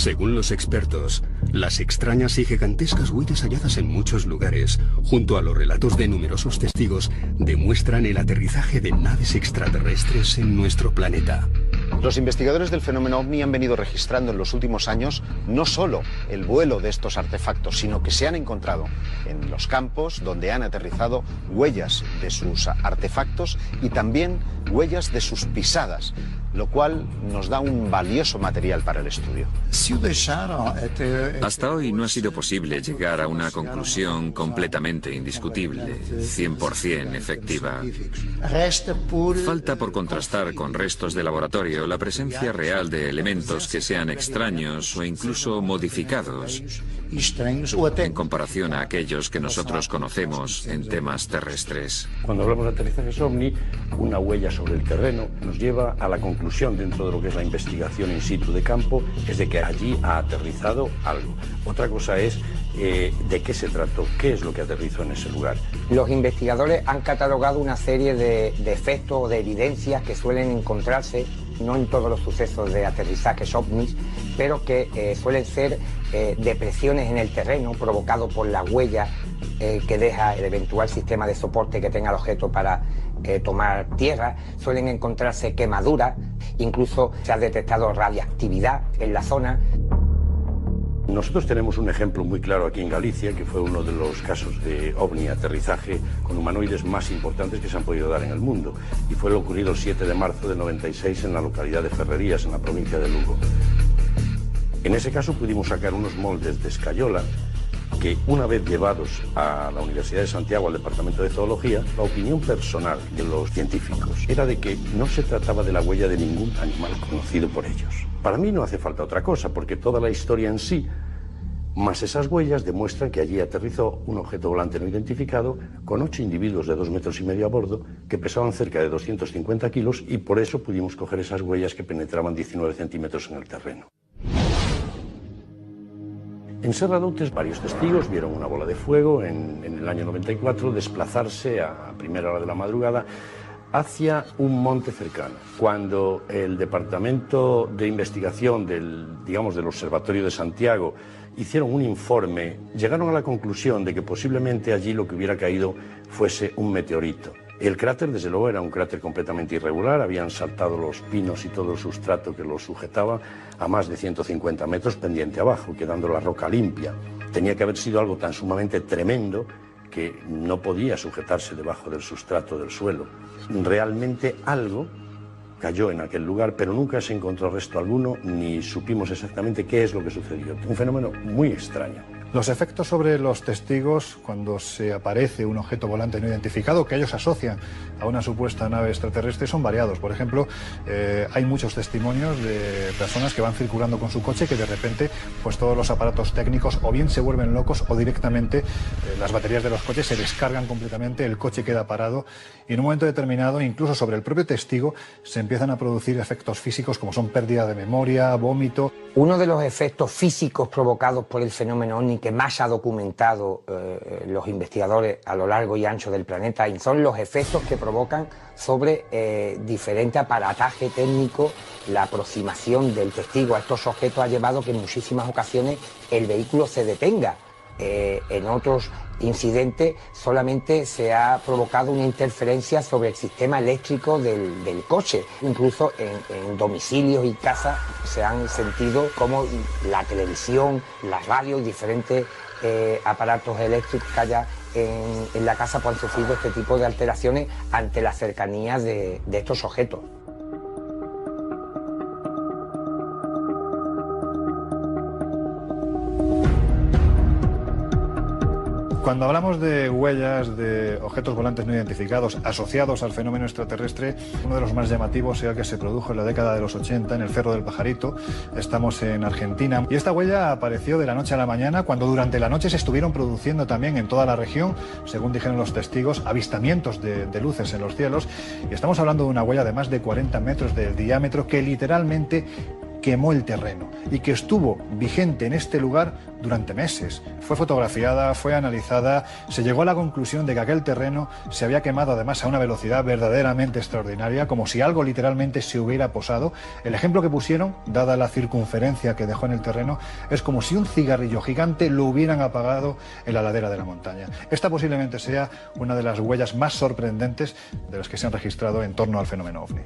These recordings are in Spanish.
Según los expertos, las extrañas y gigantescas huellas halladas en muchos lugares, junto a los relatos de numerosos testigos, demuestran el aterrizaje de naves extraterrestres en nuestro planeta. Los investigadores del fenómeno OVNI han venido registrando en los últimos años no solo el vuelo de estos artefactos, sino que se han encontrado en los campos donde han aterrizado huellas de sus artefactos y también huellas de sus pisadas, lo cual nos da un valioso material para el estudio. Hasta hoy no ha sido posible llegar a una conclusión completamente indiscutible, 100% efectiva. Falta por contrastar con restos de laboratorio la presencia real de elementos que sean extraños o incluso modificados en comparación a aquellos que nosotros conocemos en temas terrestres. Cuando hablamos de aterrizajes OVNI, una huella sobre el terreno nos lleva a la conclusión dentro de lo que es la investigación in situ de campo, es de que allí ha aterrizado algo. Otra cosa es de qué se trató, qué es lo que aterrizó en ese lugar. Los investigadores han catalogado una serie de efectos o de evidencias que suelen encontrarse, no en todos los sucesos de aterrizajes OVNIs, pero que suelen ser depresiones en el terreno provocados por la huella que deja el eventual sistema de soporte que tenga el objeto para tomar tierra. Suelen encontrarse quemaduras, incluso se ha detectado radiactividad en la zona. Nosotros tenemos un ejemplo muy claro aquí en Galicia, que fue uno de los casos de OVNI aterrizaje con humanoides más importantes que se han podido dar en el mundo, y fue lo ocurrido el 7 de marzo del 96 en la localidad de Ferrerías, en la provincia de Lugo. En ese caso pudimos sacar unos moldes de escayola que, una vez llevados a la Universidad de Santiago, al Departamento de Zoología, la opinión personal de los científicos era de que no se trataba de la huella de ningún animal conocido por ellos. Para mí no hace falta otra cosa, porque toda la historia en sí, más esas huellas, demuestran que allí aterrizó un objeto volante no identificado con 8 individuos de 2,5 metros a bordo que pesaban cerca de 250 kilos, y por eso pudimos coger esas huellas que penetraban 19 centímetros en el terreno. En Serradoutes varios testigos vieron una bola de fuego en el año 94 desplazarse a primera hora de la madrugada hacia un monte cercano. Cuando el Departamento de Investigación del Observatorio de Santiago hicieron un informe, llegaron a la conclusión de que posiblemente allí lo que hubiera caído fuese un meteorito. El cráter, desde luego, era un cráter completamente irregular, habían saltado los pinos y todo el sustrato que lo sujetaba a más de 150 metros pendiente abajo, quedando la roca limpia. Tenía que haber sido algo tan sumamente tremendo que no podía sujetarse debajo del sustrato del suelo. Realmente algo cayó en aquel lugar, pero nunca se encontró resto alguno, ni supimos exactamente qué es lo que sucedió. Un fenómeno muy extraño. Los efectos sobre los testigos cuando se aparece un objeto volante no identificado que ellos asocian a una supuesta nave extraterrestre son variados. Por ejemplo, hay muchos testimonios de personas que van circulando con su coche que de repente pues todos los aparatos técnicos o bien se vuelven locos o directamente las baterías de los coches se descargan completamente, el coche queda parado y en un momento determinado, incluso sobre el propio testigo, se empiezan a producir efectos físicos como son pérdida de memoria, vómito. Uno de los efectos físicos provocados por el fenómeno OVNI que más ha documentado los investigadores a lo largo y ancho del planeta son los efectos que provocan sobre diferente aparataje técnico. La aproximación del testigo a estos objetos ha llevado que en muchísimas ocasiones el vehículo se detenga. En otros incidentes solamente se ha provocado una interferencia sobre el sistema eléctrico del coche. Incluso en domicilios y casas se han sentido como la televisión, la radio y diferentes aparatos eléctricos que haya en la casa pues han sufrido este tipo de alteraciones ante la cercanía de estos objetos. Cuando hablamos de huellas de objetos volantes no identificados asociados al fenómeno extraterrestre, uno de los más llamativos era el que se produjo en la década de los 80 en el Cerro del Pajarito. Estamos en Argentina y esta huella apareció de la noche a la mañana cuando durante la noche se estuvieron produciendo también en toda la región, según dijeron los testigos, avistamientos de luces en los cielos. Y estamos hablando de una huella de más de 40 metros de diámetro que literalmente quemó el terreno y que estuvo vigente en este lugar durante meses. Fue fotografiada, fue analizada, se llegó a la conclusión de que aquel terreno se había quemado además a una velocidad verdaderamente extraordinaria, como si algo literalmente se hubiera posado. El ejemplo que pusieron, dada la circunferencia que dejó en el terreno, es como si un cigarrillo gigante lo hubieran apagado en la ladera de la montaña. Esta posiblemente sea una de las huellas más sorprendentes de las que se han registrado en torno al fenómeno OVNI.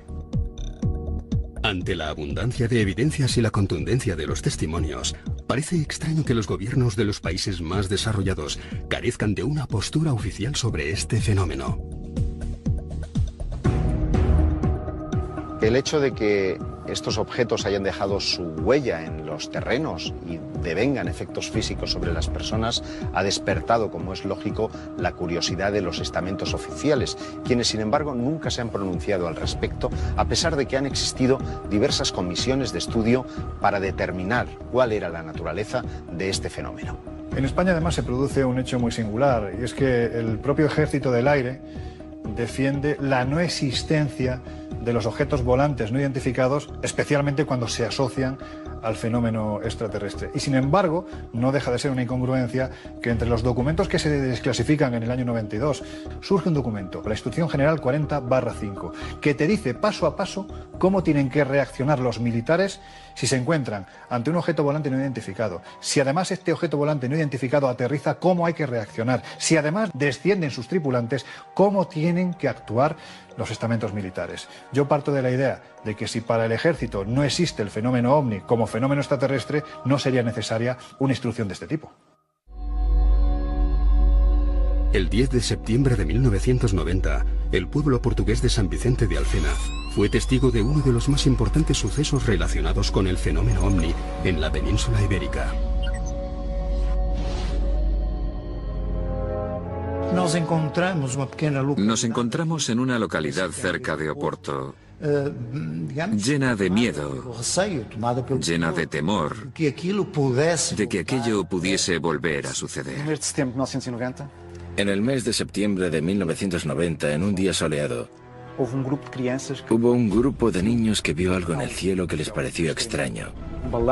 Ante la abundancia de evidencias y la contundencia de los testimonios, parece extraño que los gobiernos de los países más desarrollados carezcan de una postura oficial sobre este fenómeno. El hecho de que estos objetos hayan dejado su huella en los terrenos y devengan efectos físicos sobre las personas ha despertado, como es lógico, la curiosidad de los estamentos oficiales, quienes sin embargo nunca se han pronunciado al respecto, a pesar de que han existido diversas comisiones de estudio para determinar cuál era la naturaleza de este fenómeno. En España además se produce un hecho muy singular, y es que el propio Ejército del Aire defiende la no existencia de los objetos volantes no identificados, especialmente cuando se asocian al fenómeno extraterrestre. Y sin embargo, no deja de ser una incongruencia que entre los documentos que se desclasifican en el año 92 surge un documento, la Instrucción General 40/5, que te dice paso a paso cómo tienen que reaccionar los militares si se encuentran ante un objeto volante no identificado. Si además este objeto volante no identificado aterriza, cómo hay que reaccionar. Si además descienden sus tripulantes, cómo tienen que actuar los estamentos militares. Yo parto de la idea de que si para el ejército no existe el fenómeno OVNI como fenómeno extraterrestre, no sería necesaria una instrucción de este tipo. El 10 de septiembre de 1990, el pueblo portugués de San Vicente de Alfena fue testigo de uno de los más importantes sucesos relacionados con el fenómeno OVNI en la península ibérica. Nos encontramos en una localidad cerca de Oporto, llena de miedo, llena de temor de que aquello pudiese volver a suceder. En el mes de septiembre de 1990, en un día soleado, hubo un grupo de niños que vio algo en el cielo que les pareció extraño,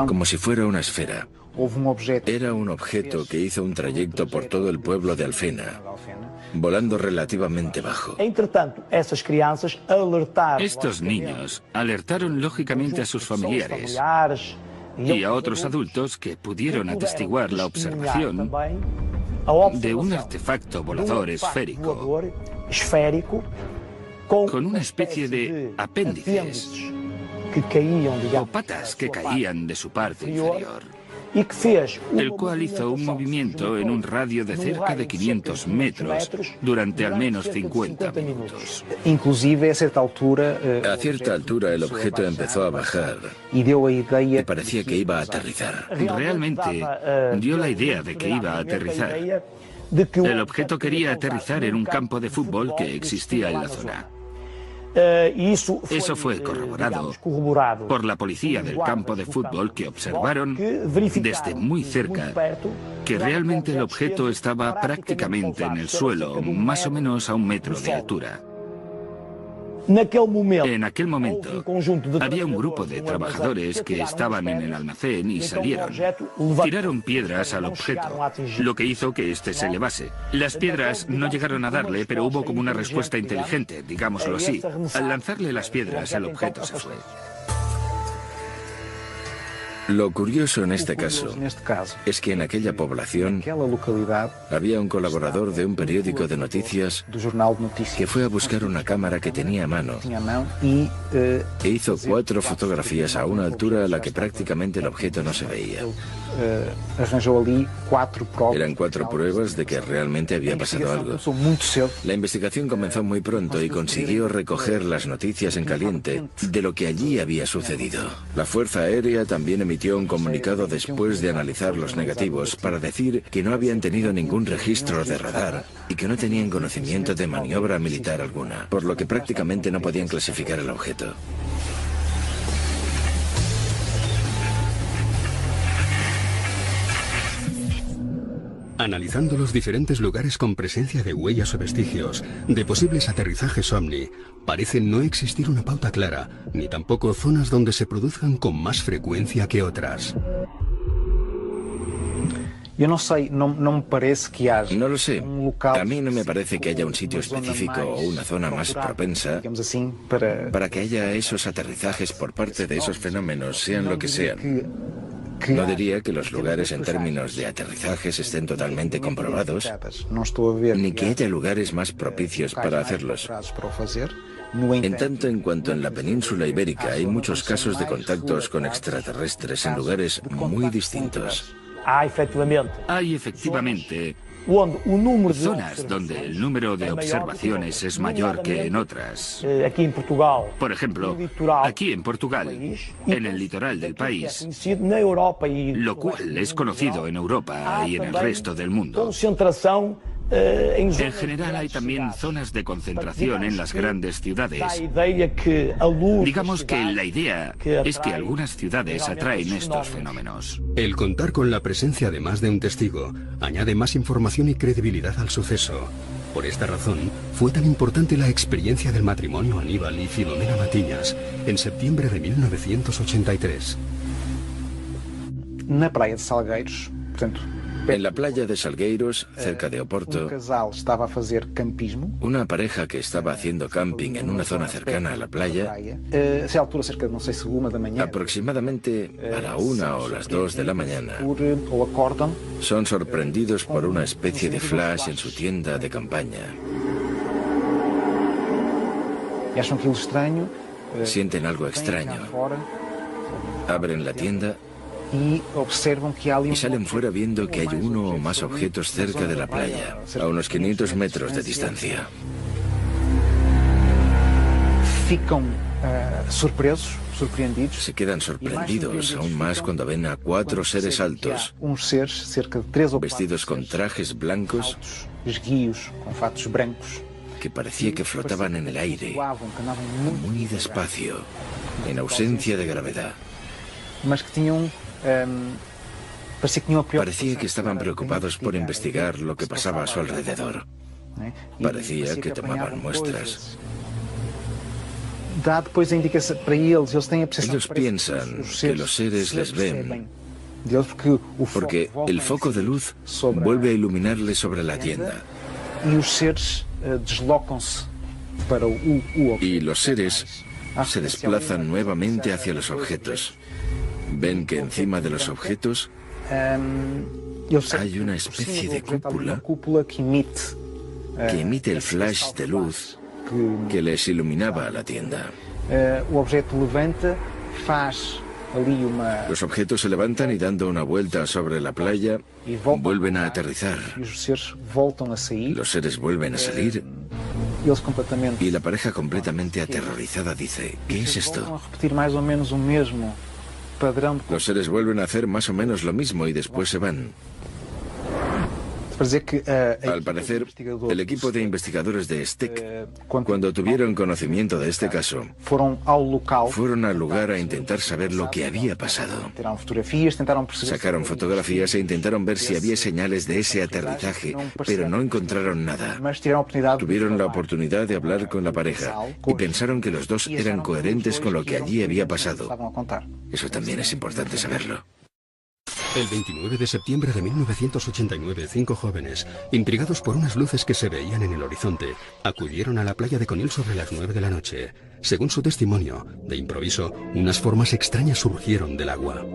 como si fuera una esfera. Era un objeto que hizo un trayecto por todo el pueblo de Alfena, volando relativamente bajo. Estos niños alertaron lógicamente a sus familiares y a otros adultos que pudieron atestiguar la observación de un artefacto volador esférico con una especie de apéndices o patas que caían de su parte inferior, el cual hizo un movimiento en un radio de cerca de 500 metros durante al menos 50 minutos. A cierta altura el objeto empezó a bajar y parecía que iba a aterrizar. Realmente dio la idea de que iba a aterrizar. El objeto quería aterrizar en un campo de fútbol que existía en la zona. Eso fue corroborado por la policía del campo de fútbol, que observaron desde muy cerca que realmente el objeto estaba prácticamente en el suelo, más o menos a 1 metro de altura. En aquel momento había un grupo de trabajadores que estaban en el almacén y salieron. Tiraron piedras al objeto, lo que hizo que éste se elevase. Las piedras no llegaron a darle, pero hubo como una respuesta inteligente, digámoslo así. Al lanzarle las piedras, el objeto se fue. Lo curioso en este caso es que en aquella población había un colaborador de un periódico de noticias que fue a buscar una cámara que tenía a mano e hizo 4 fotografías a una altura a la que prácticamente el objeto no se veía. Eran 4 pruebas de que realmente había pasado algo. La investigación comenzó muy pronto y consiguió recoger las noticias en caliente de lo que allí había sucedido. La Fuerza Aérea también emitió un comunicado después de analizar los negativos para decir que no habían tenido ningún registro de radar y que no tenían conocimiento de maniobra militar alguna, por lo que prácticamente no podían clasificar el objeto. Analizando los diferentes lugares con presencia de huellas o vestigios de posibles aterrizajes ovni, parece no existir una pauta clara, ni tampoco zonas donde se produzcan con más frecuencia que otras. No lo sé. A mí no me parece que haya un sitio específico o una zona más propensa para que haya esos aterrizajes por parte de esos fenómenos, sean lo que sean. No diría que los lugares en términos de aterrizajes estén totalmente comprobados, ni que haya lugares más propicios para hacerlos. En tanto en cuanto en la península ibérica hay muchos casos de contactos con extraterrestres en lugares muy distintos. Hay efectivamente zonas donde el número de observaciones es mayor que en otras. Por ejemplo, aquí en Portugal, en el litoral del país, lo cual es conocido en Europa y en el resto del mundo. En general hay también zonas de concentración en las grandes ciudades. Digamos que la idea es que algunas ciudades atraen estos fenómenos. El contar con la presencia de más de un testigo añade más información y credibilidad al suceso. Por esta razón, fue tan importante la experiencia del matrimonio Aníbal y Filomena Matiñas en septiembre de 1983. En la playa de Salgueiros, cerca de Oporto, una pareja que estaba haciendo camping en una zona cercana a la playa, aproximadamente a la 1 o las 2 de la mañana, son sorprendidos por una especie de flash en su tienda de campaña. Sienten algo extraño. Abren la tienda y salen fuera viendo que hay uno o más objetos cerca de la playa, a unos 500 metros de distancia. Se quedan sorprendidos aún más cuando ven a 4 seres altos, vestidos con trajes blancos, que parecía que flotaban en el aire, muy despacio, en ausencia de gravedad. Parecía que estaban preocupados por investigar lo que pasaba a su alrededor. Parecía que tomaban muestras. Ellos piensan que los seres les ven, porque el foco de luz vuelve a iluminarles sobre la tienda. Y los seres se desplazan nuevamente hacia los objetos. Ven que encima de los objetos hay una especie de cúpula que emite el flash de luz que les iluminaba a la tienda. Los objetos se levantan y dando una vuelta sobre la playa, vuelven a aterrizar. Los seres vuelven a salir y la pareja completamente aterrorizada dice: ¿qué es esto? Los seres vuelven a hacer más o menos lo mismo y después se van. Al parecer, el equipo de investigadores de STEC, cuando tuvieron conocimiento de este caso, fueron al lugar a intentar saber lo que había pasado. Sacaron fotografías e intentaron ver si había señales de ese aterrizaje, pero no encontraron nada. Tuvieron la oportunidad de hablar con la pareja y pensaron que los dos eran coherentes con lo que allí había pasado. Eso también es importante saberlo. El 29 de septiembre de 1989, 5 jóvenes, intrigados por unas luces que se veían en el horizonte, acudieron a la playa de Conil sobre las 9 de la noche. Según su testimonio, de improviso, unas formas extrañas surgieron del agua.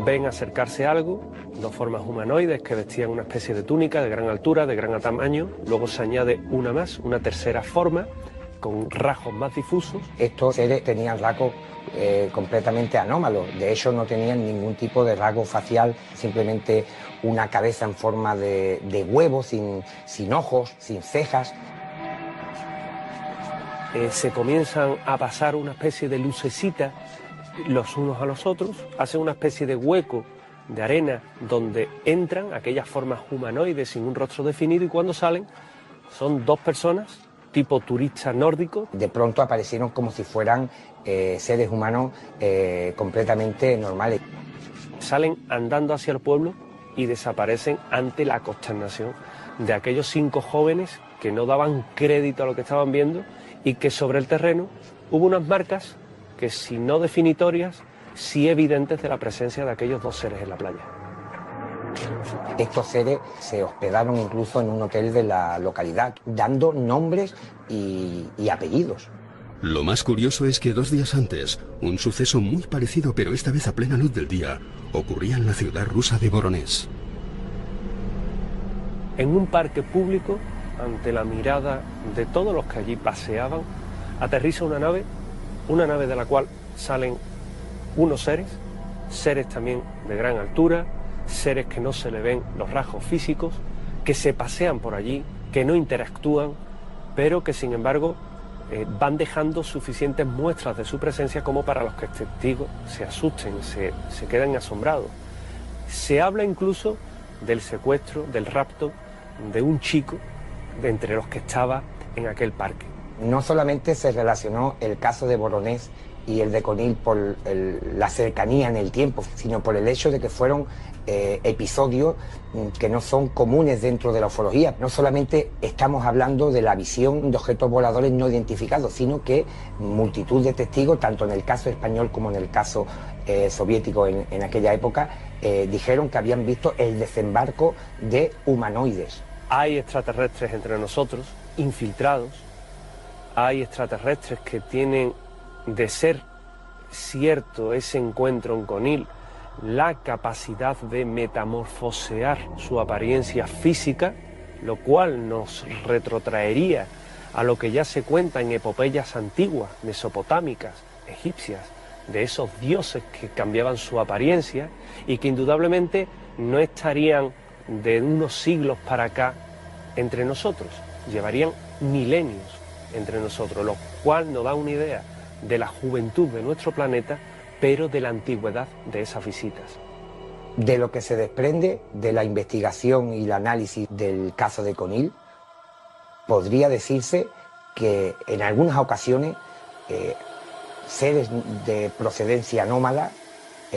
Ven acercarse algo, 2 formas humanoides que vestían una especie de túnica de gran altura, de gran tamaño. Luego se añade una más, una tercera forma, con rasgos más difusos. Estos seres tenían rasgos completamente anómalos. De hecho, no tenían ningún tipo de rasgo facial, simplemente una cabeza en forma de huevo, sin ojos, sin cejas. Se comienzan a pasar una especie de lucecita los unos a los otros, hacen una especie de hueco de arena donde entran aquellas formas humanoides sin un rostro definido, y cuando salen son 2 personas tipo turistas nórdicos. De pronto aparecieron como si fueran seres humanos completamente normales. Salen andando hacia el pueblo y desaparecen ante la consternación de aquellos 5 jóvenes que no daban crédito a lo que estaban viendo y que sobre el terreno hubo unas marcas que, si no definitorias, sí evidentes de la presencia de aquellos 2 seres en la playa. Estos seres se hospedaron incluso en un hotel de la localidad, dando nombres y apellidos. Lo más curioso es que 2 días antes, un suceso muy parecido, pero esta vez a plena luz del día, ocurría en la ciudad rusa de Voronezh. En un parque público, ante la mirada de todos los que allí paseaban, aterriza una nave de la cual salen unos seres también de gran altura, seres que no se le ven los rasgos físicos, que se pasean por allí, que no interactúan, pero que sin embargo van dejando suficientes muestras de su presencia como para los que testigos se asusten, se queden asombrados. Se habla incluso del secuestro, del rapto de un chico de entre los que estaba en aquel parque. No solamente se relacionó el caso de Voronezh y el de Conil por la cercanía en el tiempo, sino por el hecho de que fueron episodios que no son comunes dentro de la ufología. No solamente estamos hablando de la visión de objetos voladores no identificados, sino que multitud de testigos, tanto en el caso español como en el caso soviético en aquella época, dijeron que habían visto el desembarco de humanoides. Hay extraterrestres entre nosotros, infiltrados, hay extraterrestres que tienen, de ser cierto ese encuentro en Conil, la capacidad de metamorfosear su apariencia física, lo cual nos retrotraería a lo que ya se cuenta en epopeyas antiguas, mesopotámicas, egipcias, de esos dioses que cambiaban su apariencia y que indudablemente no estarían de unos siglos para acá entre nosotros, llevarían milenios entre nosotros, lo cual nos da una idea de la juventud de nuestro planeta, pero de la antigüedad de esas visitas. De lo que se desprende de la investigación y el análisis del caso de Conil, podría decirse que en algunas ocasiones seres de procedencia anómala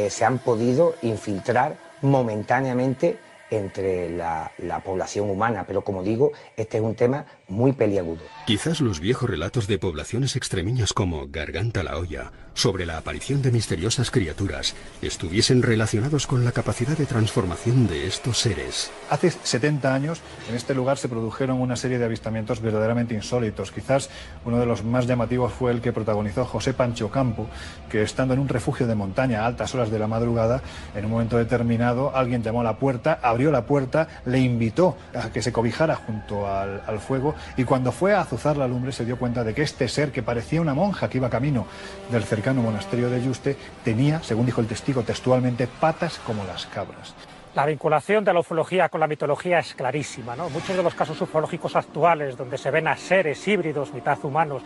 se han podido infiltrar momentáneamente entre la población humana, pero como digo, este es un tema muy peliagudo. Quizás los viejos relatos de poblaciones extremeñas como Garganta la Olla, sobre la aparición de misteriosas criaturas, estuviesen relacionados con la capacidad de transformación de estos seres. Hace 70 años en este lugar se produjeron una serie de avistamientos verdaderamente insólitos. Quizás uno de los más llamativos fue el que protagonizó José Pancho Campo, que estando en un refugio de montaña a altas horas de la madrugada, en un momento determinado alguien llamó a la puerta, abrió la puerta, le invitó a que se cobijara junto al fuego, y cuando fue a azuzar la lumbre se dio cuenta de que este ser, que parecía una monja que iba camino del cercano monasterio de Yuste, tenía, según dijo el testigo textualmente, patas como las cabras. La vinculación de la ufología con la mitología es clarísima, ¿no? Muchos de los casos ufológicos actuales, donde se ven a seres híbridos, mitad humanos,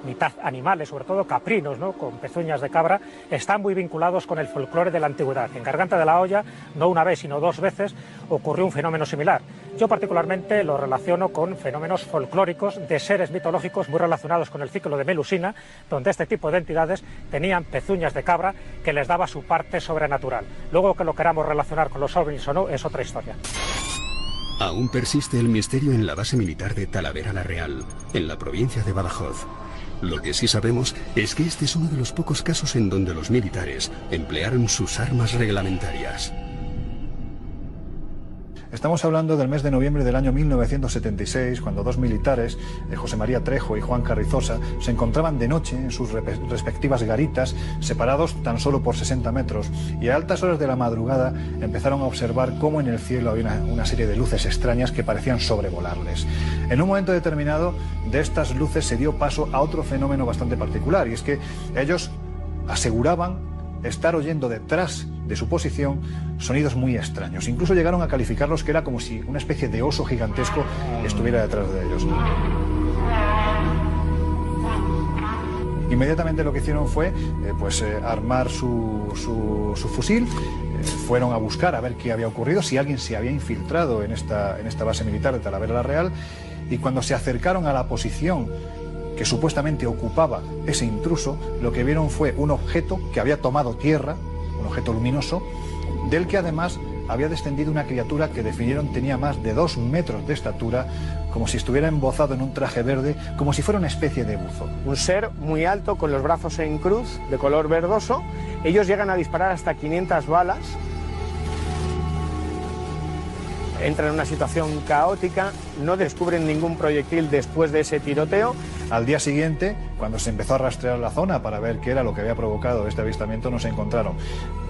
mitad animales, sobre todo caprinos, ¿no?, con pezuñas de cabra, están muy vinculados con el folclore de la antigüedad. En Garganta de la Olla, no una vez, sino 2 veces, ocurrió un fenómeno similar. Yo particularmente lo relaciono con fenómenos folclóricos de seres mitológicos muy relacionados con el ciclo de Melusina, donde este tipo de entidades tenían pezuñas de cabra que les daba su parte sobrenatural. Luego, que lo queramos relacionar con los ovnis o no, es otra historia. Aún persiste el misterio en la base militar de Talavera la Real, en la provincia de Badajoz. Lo que sí sabemos es que este es uno de los pocos casos en donde los militares emplearon sus armas reglamentarias. Estamos hablando del mes de noviembre del año 1976, cuando 2 militares, José María Trejo y Juan Carrizosa, se encontraban de noche en sus respectivas garitas, separados tan solo por 60 metros, y a altas horas de la madrugada empezaron a observar cómo en el cielo había una serie de luces extrañas que parecían sobrevolarles. En un momento determinado, de estas luces se dio paso a otro fenómeno bastante particular, y es que ellos aseguraban estar oyendo detrás de su posición sonidos muy extraños. Incluso llegaron a calificarlos que era como si una especie de oso gigantesco estuviera detrás de ellos. Inmediatamente lo que hicieron fue armar su fusil. Fueron a buscar a ver qué había ocurrido, si alguien se había infiltrado en esta base militar de Talavera la Real, y cuando se acercaron a la posición que supuestamente ocupaba ese intruso, lo que vieron fue un objeto que había tomado tierra, un objeto luminoso, del que además había descendido una criatura que definieron tenía más de 2 metros de estatura, como si estuviera embozado en un traje verde, como si fuera una especie de buzo. Un ser muy alto, con los brazos en cruz, de color verdoso. Ellos llegan a disparar hasta 500 balas. Entran en una situación caótica, no descubren ningún proyectil después de ese tiroteo. Al día siguiente, cuando se empezó a rastrear la zona para ver qué era lo que había provocado este avistamiento, no se encontraron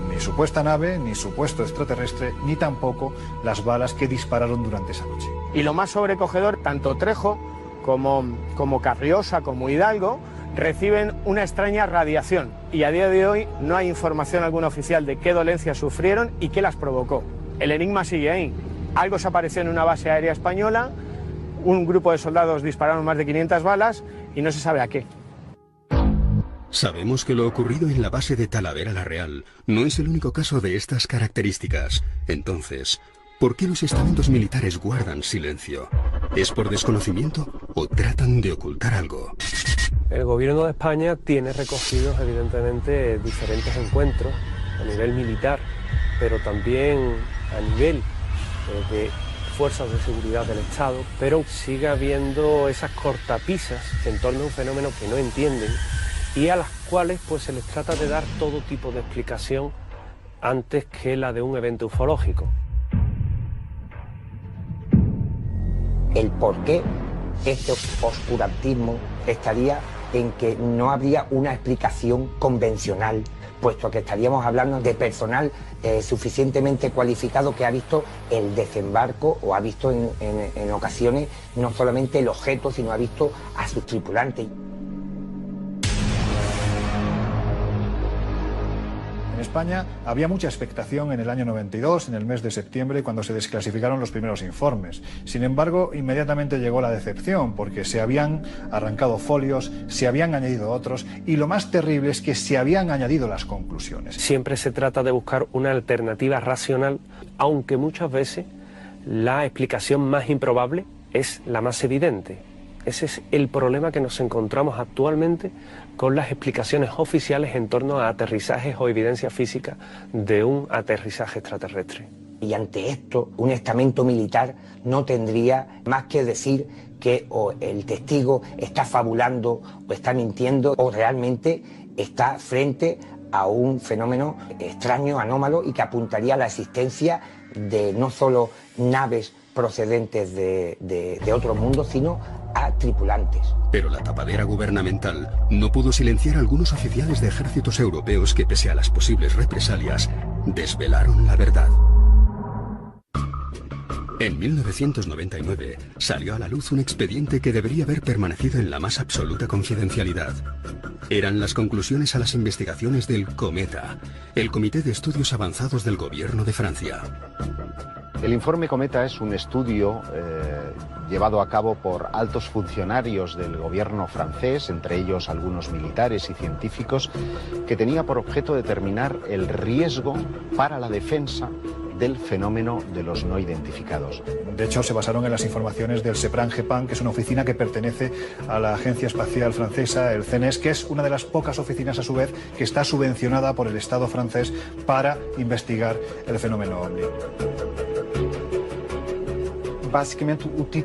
ni supuesta nave, ni supuesto extraterrestre, ni tampoco las balas que dispararon durante esa noche. Y lo más sobrecogedor, tanto Trejo como Carriosa, como Hidalgo, reciben una extraña radiación. Y a día de hoy no hay información alguna oficial de qué dolencias sufrieron y qué las provocó. El enigma sigue ahí. Algo se apareció en una base aérea española, un grupo de soldados dispararon más de 500 balas y no se sabe a qué. Sabemos que lo ocurrido en la base de Talavera la Real no es el único caso de estas características. Entonces, ¿por qué los estamentos militares guardan silencio? ¿Es por desconocimiento o tratan de ocultar algo? El gobierno de España tiene recogidos evidentemente diferentes encuentros a nivel militar, pero también a nivel de fuerzas de seguridad del Estado, pero sigue habiendo esas cortapisas en torno a un fenómeno que no entienden y a las cuales pues se les trata de dar todo tipo de explicación antes que la de un evento ufológico. El por qué este oscurantismo estaría en que no habría una explicación convencional, puesto que estaríamos hablando de personal suficientemente cualificado que ha visto el desembarco o ha visto en ocasiones no solamente el objeto, sino ha visto a sus tripulantes. En España había mucha expectación en el año 92, en el mes de septiembre, cuando se desclasificaron los primeros informes. Sin embargo, inmediatamente llegó la decepción, porque se habían arrancado folios, se habían añadido otros, y lo más terrible es que se habían añadido las conclusiones. Siempre se trata de buscar una alternativa racional, aunque muchas veces la explicación más improbable es la más evidente. Ese es el problema que nos encontramos actualmente con las explicaciones oficiales en torno a aterrizajes o evidencia física de un aterrizaje extraterrestre. Y ante esto, un estamento militar no tendría más que decir que o el testigo está fabulando o está mintiendo o realmente está frente a un fenómeno extraño, anómalo y que apuntaría a la existencia de no solo naves procedentes de otro mundo, sino a tripulantes. Pero la tapadera gubernamental no pudo silenciar a algunos oficiales de ejércitos europeos que, pese a las posibles represalias, desvelaron la verdad. En 1999 salió a la luz un expediente que debería haber permanecido en la más absoluta confidencialidad. Eran las conclusiones a las investigaciones del Cometa, el Comité de Estudios Avanzados del Gobierno de Francia. El informe Cometa es un estudio llevado a cabo por altos funcionarios del gobierno francés, entre ellos algunos militares y científicos, que tenía por objeto determinar el riesgo para la defensa del fenómeno de los no identificados. De hecho, se basaron en las informaciones del CEPRAN-GEPAN, que es una oficina que pertenece a la Agencia Espacial Francesa, el CNES, que es una de las pocas oficinas, a su vez, que está subvencionada por el Estado francés para investigar el fenómeno OVNI.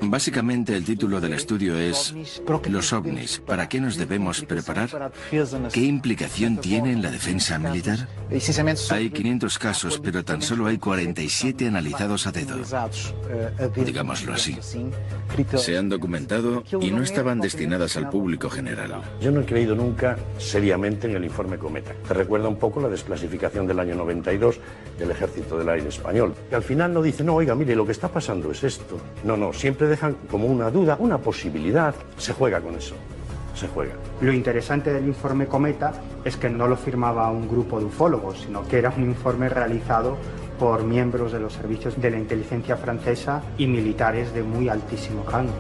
Básicamente el título del estudio es Los ovnis, ¿para qué nos debemos preparar? ¿Qué implicación tiene en la defensa militar? Hay 500 casos, pero tan solo hay 47 analizados a dedo, digámoslo así. Se han documentado y no estaban destinadas al público general. Yo no he creído nunca seriamente en el informe Cometa. Te recuerda un poco la desclasificación del año 92 del Ejército del Aire Español. Que al final no dicen, no, oiga, mire, lo que está pasando es esto. No, siempre dejan como una duda, una posibilidad. Se juega con eso, se juega. Lo interesante del informe Cometa es que no lo firmaba un grupo de ufólogos, sino que era un informe realizado por miembros de los servicios de la inteligencia francesa y militares de muy altísimo rango.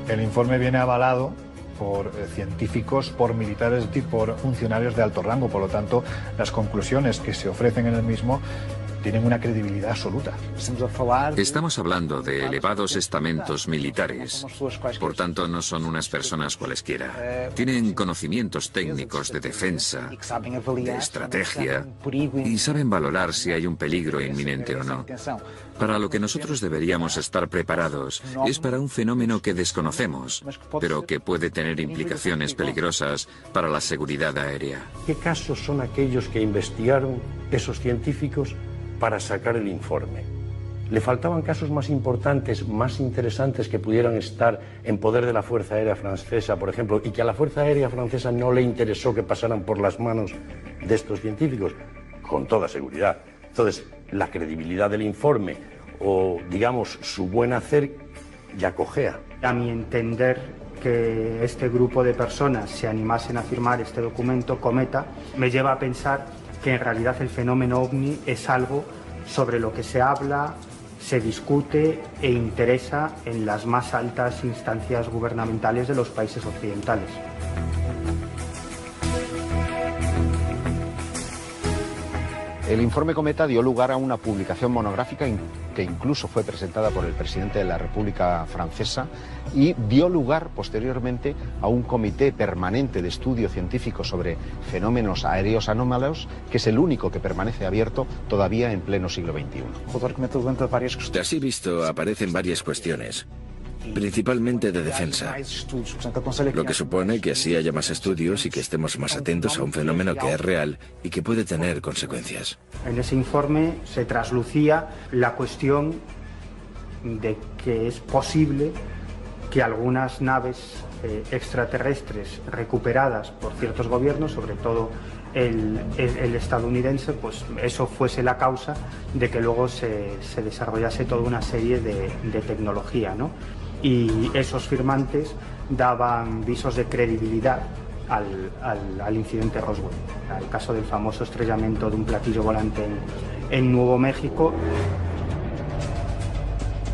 El informe viene avalado por científicos, por militares y por funcionarios de alto rango. Por lo tanto, las conclusiones que se ofrecen en el mismo tienen una credibilidad absoluta. Estamos hablando de elevados estamentos militares. Por tanto, no son unas personas cualesquiera. Tienen conocimientos técnicos de defensa, de estrategia, y saben valorar si hay un peligro inminente o no. Para lo que nosotros deberíamos estar preparados es para un fenómeno que desconocemos, pero que puede tener implicaciones peligrosas para la seguridad aérea. ¿Qué casos son aquellos que investigaron esos científicos para sacar el informe? ¿Le faltaban casos más importantes, más interesantes que pudieran estar en poder de la Fuerza Aérea Francesa, por ejemplo, y que a la Fuerza Aérea Francesa no le interesó que pasaran por las manos de estos científicos? Con toda seguridad. Entonces, la credibilidad del informe o, digamos, su buen hacer ya cojea. A mi entender, que este grupo de personas se animasen a firmar este documento, Cometa, me lleva a pensar que en realidad el fenómeno OVNI es algo sobre lo que se habla, se discute e interesa en las más altas instancias gubernamentales de los países occidentales. El informe Cometa dio lugar a una publicación monográfica que incluso fue presentada por el presidente de la República Francesa y dio lugar posteriormente a un comité permanente de estudio científico sobre fenómenos aéreos anómalos, que es el único que permanece abierto todavía en pleno siglo XXI. Así visto, aparecen varias cuestiones, principalmente de defensa, lo que supone que así haya más estudios y que estemos más atentos a un fenómeno que es real y que puede tener consecuencias. En ese informe se traslucía la cuestión de que es posible que algunas naves extraterrestres recuperadas por ciertos gobiernos, sobre todo el estadounidense, pues eso fuese la causa de que luego se desarrollase toda una serie de tecnología, ¿no? Y esos firmantes daban visos de credibilidad al incidente Roswell, al caso del famoso estrellamiento de un platillo volante en Nuevo México.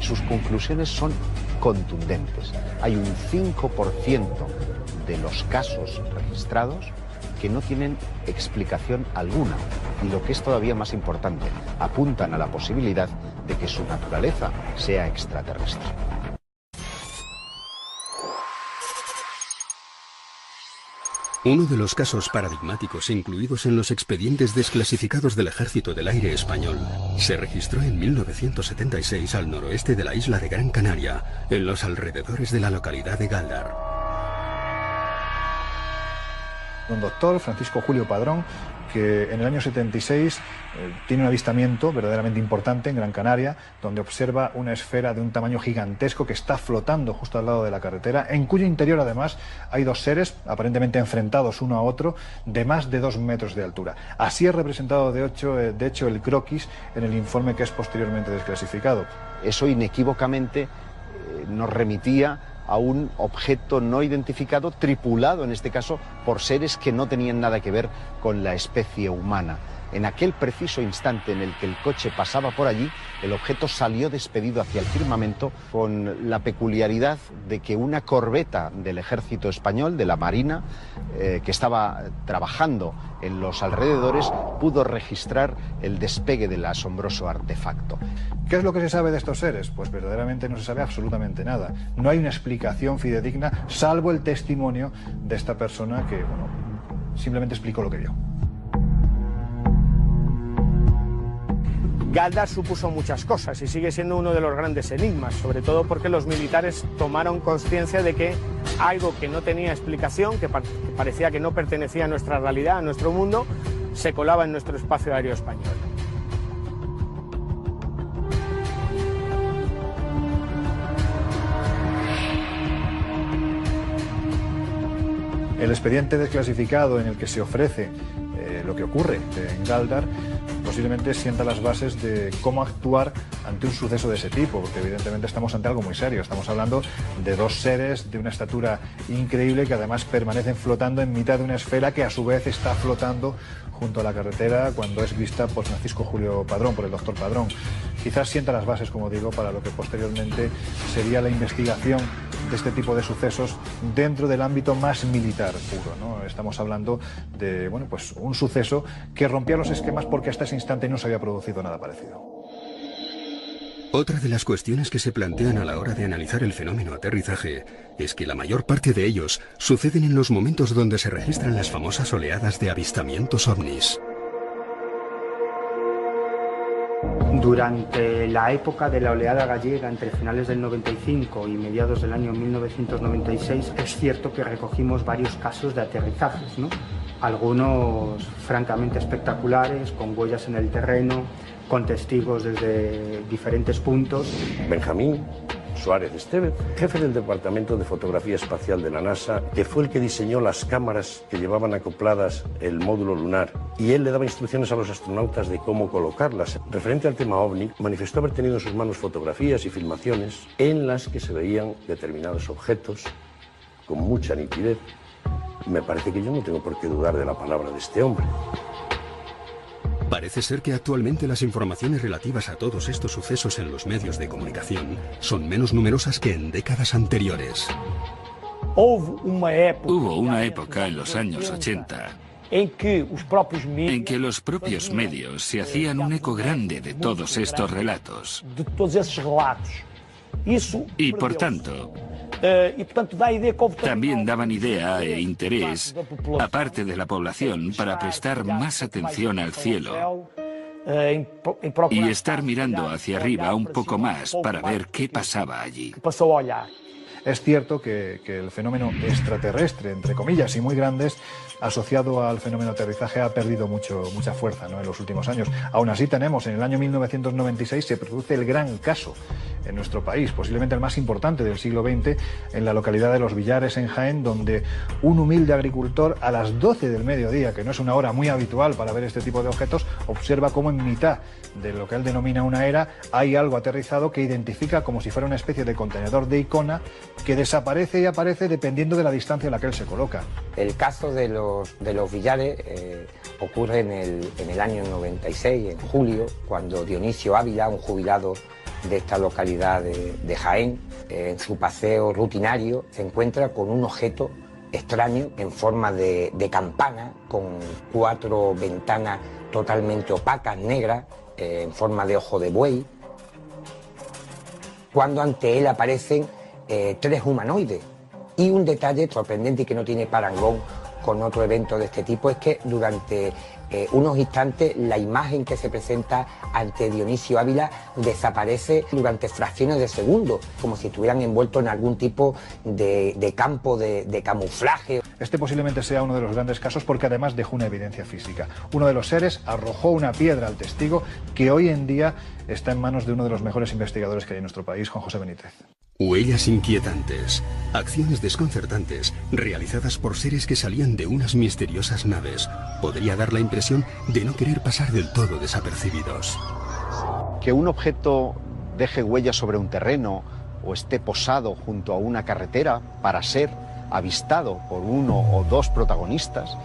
Sus conclusiones son contundentes. Hay un 5% de los casos registrados que no tienen explicación alguna y, lo que es todavía más importante, apuntan a la posibilidad de que su naturaleza sea extraterrestre. Uno de los casos paradigmáticos incluidos en los expedientes desclasificados del Ejército del Aire español se registró en 1976 al noroeste de la isla de Gran Canaria, en los alrededores de la localidad de Gáldar. Un doctor, Francisco Julio Padrón, que en el año 76 tiene un avistamiento verdaderamente importante en Gran Canaria, donde observa una esfera de un tamaño gigantesco que está flotando justo al lado de la carretera, en cuyo interior además hay dos seres aparentemente enfrentados uno a otro de más de 2 metros de altura. Así es representado de hecho el croquis en el informe que es posteriormente desclasificado. Eso inequívocamente nos remitía a un objeto no identificado, tripulado en este caso por seres que no tenían nada que ver con la especie humana. En aquel preciso instante en el que el coche pasaba por allí, el objeto salió despedido hacia el firmamento, con la peculiaridad de que una corbeta del Ejército Español, de la Marina, que estaba trabajando en los alrededores, pudo registrar el despegue del asombroso artefacto. ¿Qué es lo que se sabe de estos seres? Pues verdaderamente no se sabe absolutamente nada. No hay una explicación fidedigna, salvo el testimonio de esta persona que, bueno, simplemente explicó lo que vio. Gáldar supuso muchas cosas y sigue siendo uno de los grandes enigmas, sobre todo porque los militares tomaron conciencia de que algo que no tenía explicación, que parecía que no pertenecía a nuestra realidad, a nuestro mundo, se colaba en nuestro espacio aéreo español. El expediente desclasificado en el que se ofrece lo que ocurre en Gáldar posiblemente sienta las bases de cómo actuar ante un suceso de ese tipo, porque evidentemente estamos ante algo muy serio. Estamos hablando de dos seres de una estatura increíble que además permanecen flotando en mitad de una esfera que a su vez está flotando junto a la carretera cuando es vista por Francisco Julio Padrón, por el doctor Padrón. Quizás sienta las bases, como digo, para lo que posteriormente sería la investigación de este tipo de sucesos dentro del ámbito más militar puro, ¿no? Estamos hablando de, bueno, pues un suceso que rompía los esquemas porque hasta ese instante no se había producido nada parecido. Otra de las cuestiones que se plantean a la hora de analizar el fenómeno aterrizaje es que la mayor parte de ellos suceden en los momentos donde se registran las famosas oleadas de avistamientos ovnis. Durante la época de la oleada gallega, entre finales del 95 y mediados del año 1996, es cierto que recogimos varios casos de aterrizajes, ¿no? Algunos francamente espectaculares, con huellas en el terreno, con testigos desde diferentes puntos. Benjamín Suárez Estevez, jefe del Departamento de Fotografía Espacial de la NASA, que fue el que diseñó las cámaras que llevaban acopladas el módulo lunar, y él le daba instrucciones a los astronautas de cómo colocarlas. Referente al tema OVNI, manifestó haber tenido en sus manos fotografías y filmaciones en las que se veían determinados objetos con mucha nitidez. Me parece que yo no tengo por qué dudar de la palabra de este hombre. Parece ser que actualmente las informaciones relativas a todos estos sucesos en los medios de comunicación son menos numerosas que en décadas anteriores. Hubo una época en los años 80 en que los propios medios se hacían un eco grande de todos estos relatos. Y por tanto, también daban idea e interés a parte de la población para prestar más atención al cielo y estar mirando hacia arriba un poco más para ver qué pasaba allí. Es cierto que el fenómeno extraterrestre, entre comillas, y muy grandes, asociado al fenómeno aterrizaje, ha perdido mucha fuerza, ¿no?, en los últimos años. Aún así tenemos, en el año 1996 se produce el gran caso en nuestro país, posiblemente el más importante del siglo XX, en la localidad de Los Villares, en Jaén, donde un humilde agricultor a las 12 del mediodía, que no es una hora muy habitual para ver este tipo de objetos, observa cómo en mitad de lo que él denomina una era hay algo aterrizado que identifica como si fuera una especie de contenedor de Icona que desaparece y aparece dependiendo de la distancia en la que él se coloca. El caso de los Villares ocurre en el año 96, en julio, cuando Dionisio Ávila, un jubilado de esta localidad de Jaén, en su paseo rutinario, se encuentra con un objeto extraño en forma de campana, con 4 ventanas totalmente opacas, negras, en forma de ojo de buey, cuando ante él aparecen 3 humanoides. Y un detalle sorprendente y que no tiene parangón con otro evento de este tipo es que durante unos instantes la imagen que se presenta ante Dionisio Ávila desaparece durante fracciones de segundo, como si estuvieran envueltos en algún tipo de campo de camuflaje. Este posiblemente sea uno de los grandes casos porque además dejó una evidencia física. Uno de los seres arrojó una piedra al testigo que hoy en día está en manos de uno de los mejores investigadores que hay en nuestro país, Juan José Benítez. Huellas inquietantes, acciones desconcertantes, realizadas por seres que salían de unas misteriosas naves, podría dar la impresión de no querer pasar del todo desapercibidos. Que un objeto deje huellas sobre un terreno o esté posado junto a una carretera para ser avistado por uno o 2 protagonistas,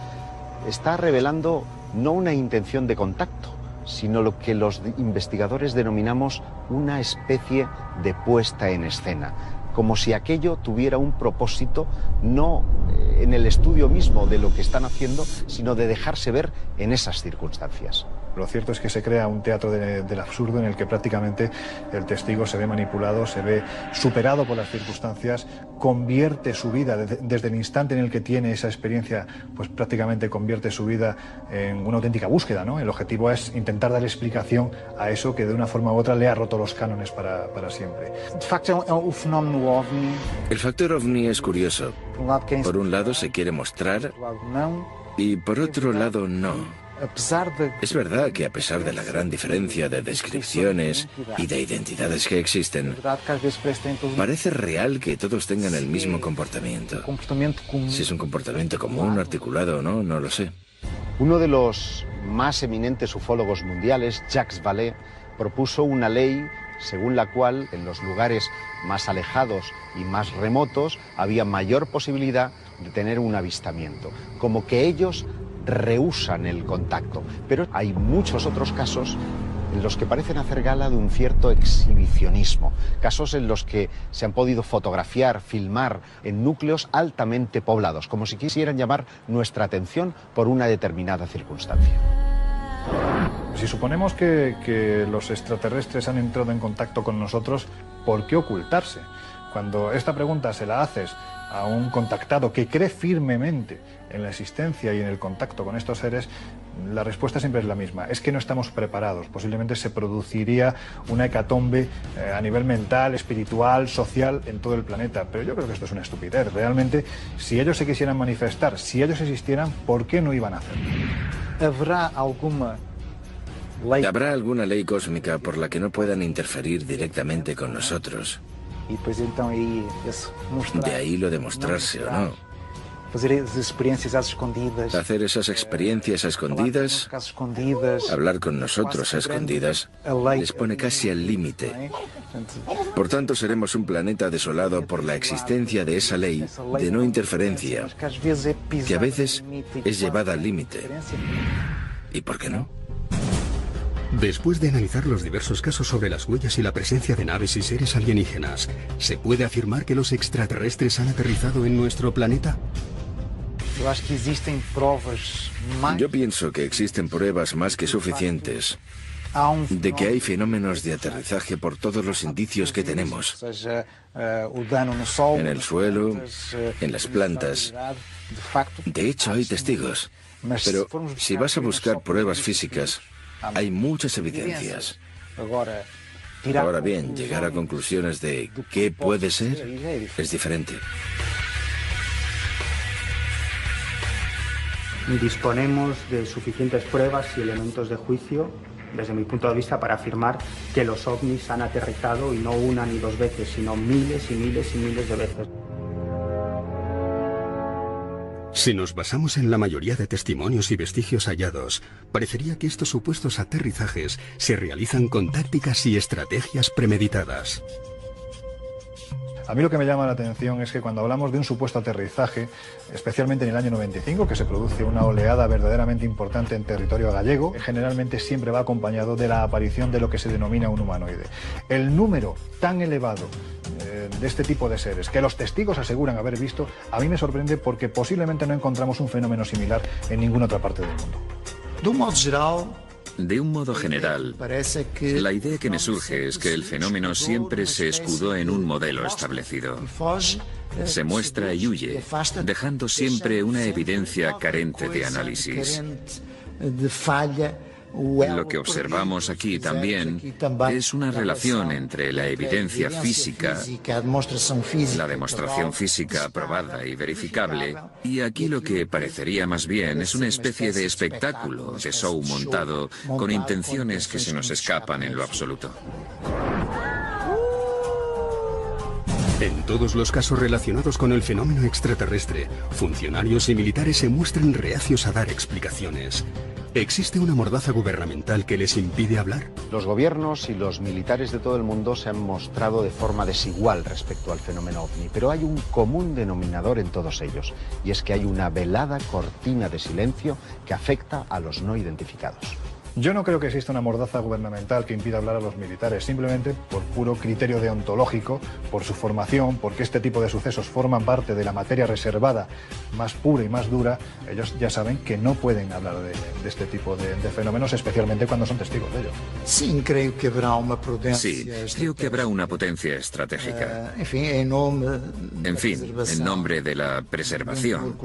está revelando no una intención de contacto, sino lo que los investigadores denominamos una especie de puesta en escena, como si aquello tuviera un propósito no en el estudio mismo de lo que están haciendo, sino de dejarse ver en esas circunstancias. Lo cierto es que se crea un teatro del absurdo en el que prácticamente el testigo se ve manipulado, se ve superado por las circunstancias, convierte su vida desde el instante en el que tiene esa experiencia, pues prácticamente convierte su vida en una auténtica búsqueda, ¿no? El objetivo es intentar dar explicación a eso que de una forma u otra le ha roto los cánones para siempre. El factor OVNI es curioso. Por un lado se quiere mostrar y por otro lado no. Es verdad que a pesar de la gran diferencia de descripciones y de identidades que existen, parece real que todos tengan el mismo comportamiento. Si es un comportamiento común, articulado o no, no lo sé. Uno de los más eminentes ufólogos mundiales, Jacques Vallée, propuso una ley según la cual en los lugares más alejados y más remotos había mayor posibilidad de tener un avistamiento, como que ellos rehúsan el contacto. Pero hay muchos otros casos en los que parecen hacer gala de un cierto exhibicionismo, casos en los que se han podido fotografiar, filmar en núcleos altamente poblados, como si quisieran llamar nuestra atención por una determinada circunstancia. Si suponemos que los extraterrestres han entrado en contacto con nosotros, ¿por qué ocultarse? Cuando esta pregunta se la haces a un contactado que cree firmemente en la existencia y en el contacto con estos seres, la respuesta siempre es la misma: es que no estamos preparados. Posiblemente se produciría una hecatombe a nivel mental, espiritual, social en todo el planeta. Pero yo creo que esto es una estupidez. Realmente, si ellos se quisieran manifestar, si ellos existieran, ¿por qué no iban a hacerlo? ¿Habrá alguna ley cósmica por la que no puedan interferir directamente con nosotros? De ahí lo de mostrarse o no. Hacer esas experiencias a escondidas, hablar con nosotros a escondidas, les pone casi al límite. Por tanto, seremos un planeta desolado por la existencia de esa ley de no interferencia, que a veces es llevada al límite. ¿Y por qué no? Después de analizar los diversos casos sobre las huellas y la presencia de naves y seres alienígenas, ¿se puede afirmar que los extraterrestres han aterrizado en nuestro planeta? Yo pienso que existen pruebas más que suficientes de que hay fenómenos de aterrizaje por todos los indicios que tenemos. En el suelo, en las plantas. De hecho, hay testigos. Pero si vas a buscar pruebas físicas, hay muchas evidencias. Ahora bien, llegar a conclusiones de qué puede ser es diferente. Disponemos de suficientes pruebas y elementos de juicio, desde mi punto de vista, para afirmar que los ovnis han aterrizado, y no una ni dos veces, sino miles y miles y miles de veces. Si nos basamos en la mayoría de testimonios y vestigios hallados, parecería que estos supuestos aterrizajes se realizan con tácticas y estrategias premeditadas. A mí lo que me llama la atención es que cuando hablamos de un supuesto aterrizaje, especialmente en el año 95, que se produce una oleada verdaderamente importante en territorio gallego, generalmente siempre va acompañado de la aparición de lo que se denomina un humanoide. El número tan elevado de este tipo de seres que los testigos aseguran haber visto, a mí me sorprende porque posiblemente no encontramos un fenómeno similar en ninguna otra parte del mundo. De un modo general, la idea que me surge es que el fenómeno siempre se escudó en un modelo establecido. Se muestra y huye, dejando siempre una evidencia carente de análisis. Lo que observamos aquí también es una relación entre la evidencia física, la demostración física probada y verificable, y aquí lo que parecería más bien es una especie de espectáculo, de show montado, con intenciones que se nos escapan en lo absoluto. En todos los casos relacionados con el fenómeno extraterrestre, funcionarios y militares se muestran reacios a dar explicaciones. ¿Existe una mordaza gubernamental que les impide hablar? Los gobiernos y los militares de todo el mundo se han mostrado de forma desigual respecto al fenómeno ovni, pero hay un común denominador en todos ellos, y es que hay una velada cortina de silencio que afecta a los no identificados. Yo no creo que exista una mordaza gubernamental que impida hablar a los militares, simplemente por puro criterio deontológico, por su formación, porque este tipo de sucesos forman parte de la materia reservada más pura y más dura. Ellos ya saben que no pueden hablar de este tipo de fenómenos, especialmente cuando son testigos de ello. Sí, creo que habrá una potencia estratégica. En fin, en nombre de la preservación,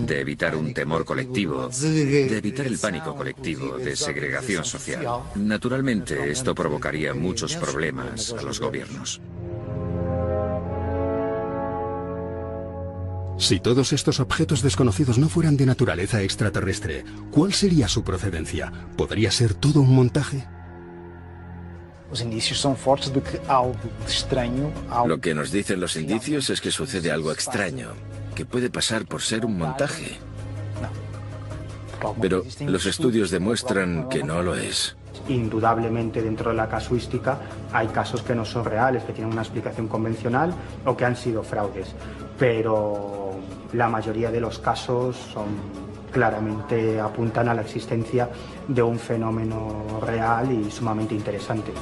de evitar un temor colectivo, de evitar el pánico colectivo, de segregación social. Naturalmente, esto provocaría muchos problemas a los gobiernos. Si todos estos objetos desconocidos no fueran de naturaleza extraterrestre, ¿cuál sería su procedencia? ¿Podría ser todo un montaje? Lo que nos dicen los indicios es que sucede algo extraño, que puede pasar por ser un montaje. Pero los estudios demuestran que no lo es. Indudablemente, dentro de la casuística hay casos que no son reales, que tienen una explicación convencional o que han sido fraudes, pero la mayoría de los casos son claramente apuntan a la existencia de un fenómeno real y sumamente interesante.